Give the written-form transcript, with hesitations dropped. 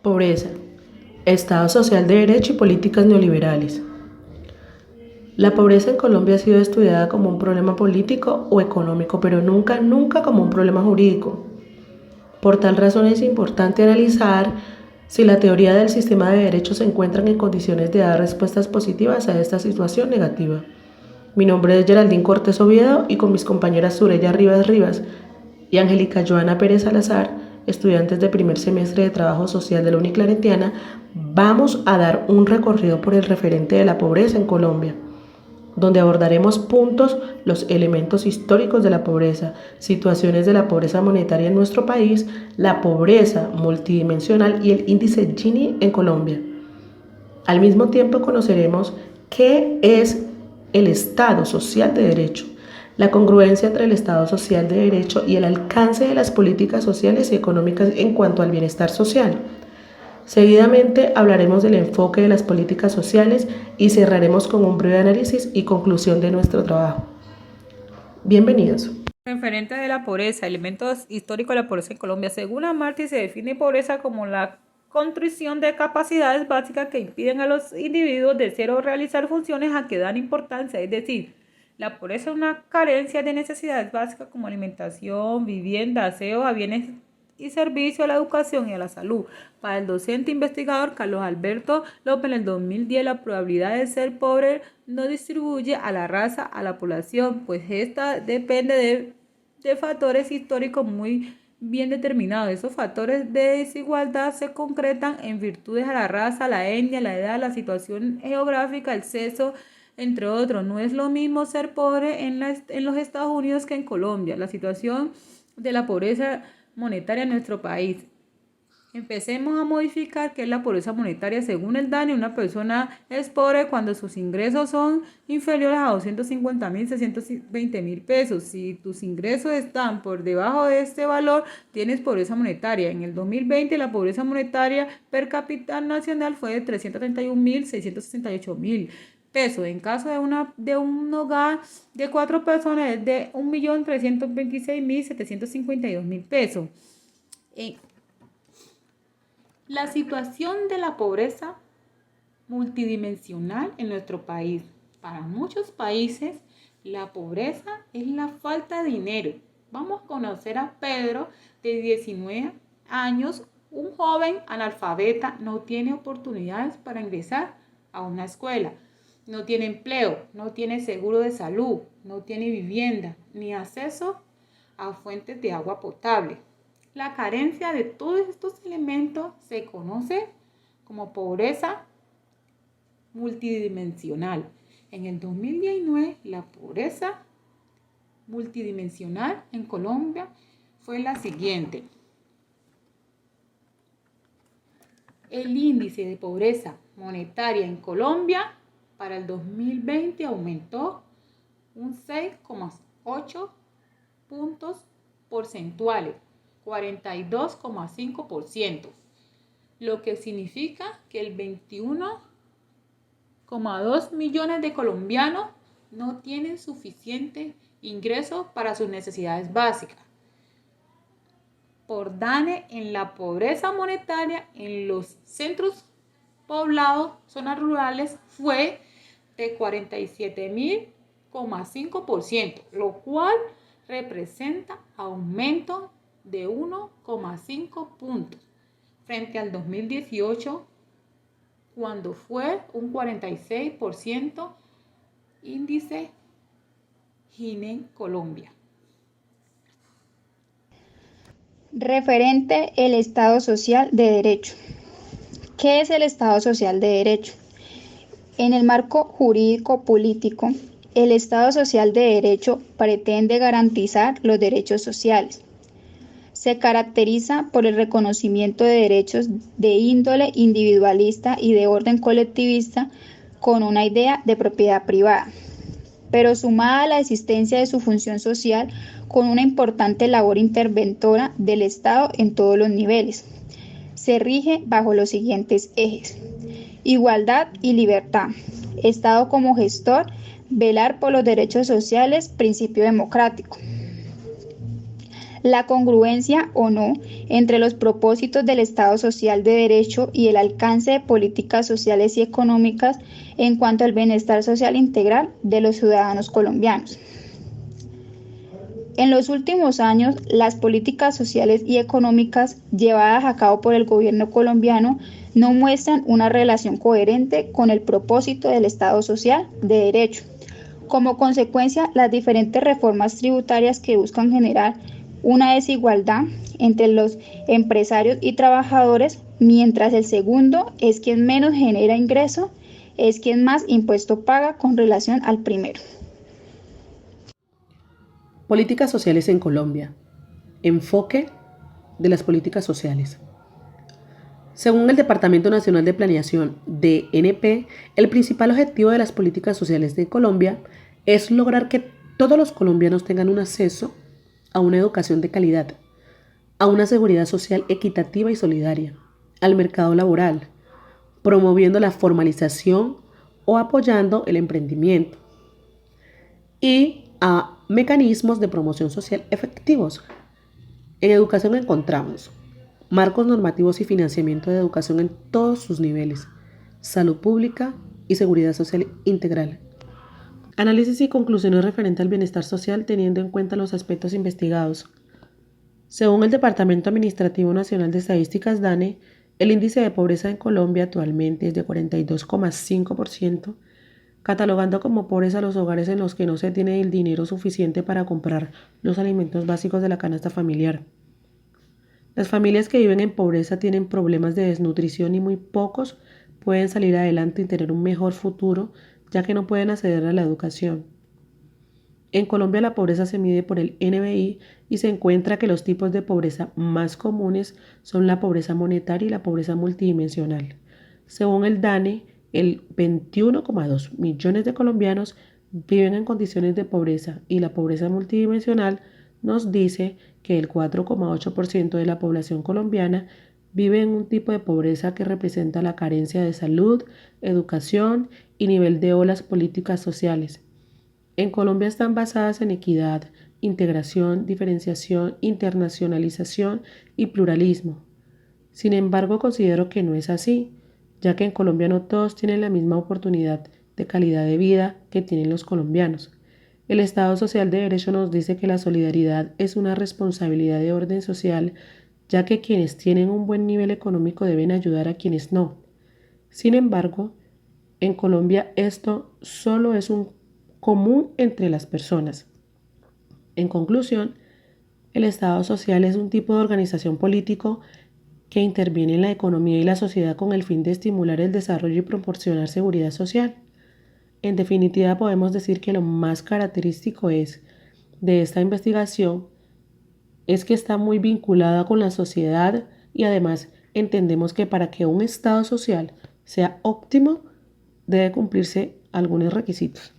Pobreza, Estado social de derecho y políticas neoliberales. La pobreza en Colombia ha sido estudiada como un problema político o económico, pero nunca como un problema jurídico. Por tal razón es importante analizar si la teoría del sistema de derechos se encuentran en condiciones de dar respuestas positivas a esta situación negativa. Mi nombre es Geraldine Cortés Oviedo y con mis compañeras Surella Rivas y Angélica Joana Pérez Salazar, estudiantes de primer semestre de Trabajo Social de la Uniclaretiana, vamos a dar un recorrido por el referente de la pobreza en Colombia, donde abordaremos puntos, los elementos históricos de la pobreza, situaciones de la pobreza monetaria en nuestro país, la pobreza multidimensional y el índice Gini en Colombia. Al mismo tiempo conoceremos qué es el Estado social de derecho, la congruencia entre el Estado social de derecho y el alcance de las políticas sociales y económicas en cuanto al bienestar social. Seguidamente hablaremos del enfoque de las políticas sociales y cerraremos con un breve análisis y conclusión de nuestro trabajo. Bienvenidos. Referente de la pobreza, elementos históricos de la pobreza en Colombia. Según Amartya, se define pobreza como la contrición de capacidades básicas que impiden a los individuos de ser o realizar funciones a que dan importancia, es decir, la pobreza es una carencia de necesidades básicas como alimentación, vivienda, aseo, a bienes y servicio a la educación y a la salud. Para el docente investigador Carlos Alberto López, en el 2010, la probabilidad de ser pobre no distribuye a la raza, a la población, pues esta depende de factores históricos muy bien determinados. Esos factores de desigualdad se concretan en virtudes a la raza, la etnia, la edad, la situación geográfica, el sexo, entre otros. No es lo mismo ser pobre en los Estados Unidos que en Colombia. La situación de la pobreza monetaria en nuestro país. Empecemos a modificar qué es la pobreza monetaria. Según el DANE, una persona es pobre cuando sus ingresos son inferiores a 250.000, 620.000 pesos. Si tus ingresos están por debajo de este valor, tienes pobreza monetaria. En el 2020, la pobreza monetaria per cápita nacional fue de 331.000, 668.000 pesos. En caso de un hogar de 4 personas es de 1.326.752.000 pesos. La situación de la pobreza multidimensional en nuestro país. Para muchos países, la pobreza es la falta de dinero. Vamos a conocer a Pedro, de 19 años, un joven analfabeta, no tiene oportunidades para ingresar a una escuela, no tiene empleo, no tiene seguro de salud, no tiene vivienda, ni acceso a fuentes de agua potable. La carencia de todos estos elementos se conoce como pobreza multidimensional. En el 2019, la pobreza multidimensional en Colombia fue la siguiente. El índice de pobreza monetaria en Colombia para el 2020 aumentó un 6,8 puntos porcentuales, 42,5%, lo que significa que el 21,2 millones de colombianos no tienen suficiente ingreso para sus necesidades básicas. Por DANE, en la pobreza monetaria en los centros poblados, zonas rurales, fue de 47.5%, lo cual representa aumento de 1,5 puntos frente al 2018, cuando fue un 46% índice Gini en Colombia. Referente el Estado social de derecho. ¿Qué es el Estado social de derecho? En el marco jurídico político, el Estado social de derecho pretende garantizar los derechos sociales. Se caracteriza por el reconocimiento de derechos de índole individualista y de orden colectivista con una idea de propiedad privada, pero sumada a la existencia de su función social con una importante labor interventora del Estado en todos los niveles. Se rige bajo los siguientes ejes: igualdad y libertad, Estado como gestor, velar por los derechos sociales, principio democrático. La congruencia o no entre los propósitos del Estado social de derecho y el alcance de políticas sociales y económicas en cuanto al bienestar social integral de los ciudadanos colombianos. En los últimos años, las políticas sociales y económicas llevadas a cabo por el gobierno colombiano no muestran una relación coherente con el propósito del Estado social de derecho. Como consecuencia, las diferentes reformas tributarias que buscan generar una desigualdad entre los empresarios y trabajadores, mientras el segundo es quien menos genera ingreso, es quien más impuesto paga con relación al primero. Políticas sociales en Colombia. Enfoque de las políticas sociales. Según el Departamento Nacional de Planeación, DNP, el principal objetivo de las políticas sociales de Colombia es lograr que todos los colombianos tengan un acceso a una educación de calidad, a una seguridad social equitativa y solidaria, al mercado laboral, promoviendo la formalización o apoyando el emprendimiento, y a mecanismos de promoción social efectivos. En educación encontramos marcos normativos y financiamiento de educación en todos sus niveles, salud pública y seguridad social integral. Análisis y conclusiones referentes al bienestar social teniendo en cuenta los aspectos investigados. Según el Departamento Administrativo Nacional de Estadísticas DANE, el índice de pobreza en Colombia actualmente es de 42,5%, catalogando como pobreza a los hogares en los que no se tiene el dinero suficiente para comprar los alimentos básicos de la canasta familiar. Las familias que viven en pobreza tienen problemas de desnutrición y muy pocos pueden salir adelante y tener un mejor futuro, ya que no pueden acceder a la educación. En Colombia la pobreza se mide por el NBI y se encuentra que los tipos de pobreza más comunes son la pobreza monetaria y la pobreza multidimensional. Según el DANE, el 21,2 millones de colombianos viven en condiciones de pobreza y la pobreza multidimensional nos dice que el 4,8% de la población colombiana vive en un tipo de pobreza que representa la carencia de salud, educación y nivel de olas políticas sociales. En Colombia están basadas en equidad, integración, diferenciación, internacionalización y pluralismo. Sin embargo, considero que no es así, ya que en Colombia no todos tienen la misma oportunidad de calidad de vida que tienen los colombianos. El Estado social de derecho nos dice que la solidaridad es una responsabilidad de orden social, ya que quienes tienen un buen nivel económico deben ayudar a quienes no. Sin embargo, en Colombia esto solo es un común entre las personas. En conclusión, el Estado social es un tipo de organización político que interviene en la economía y la sociedad con el fin de estimular el desarrollo y proporcionar seguridad social. En definitiva, podemos decir que lo más característico de esta investigación es que está muy vinculada con la sociedad y además entendemos que para que un Estado social sea óptimo debe cumplirse algunos requisitos.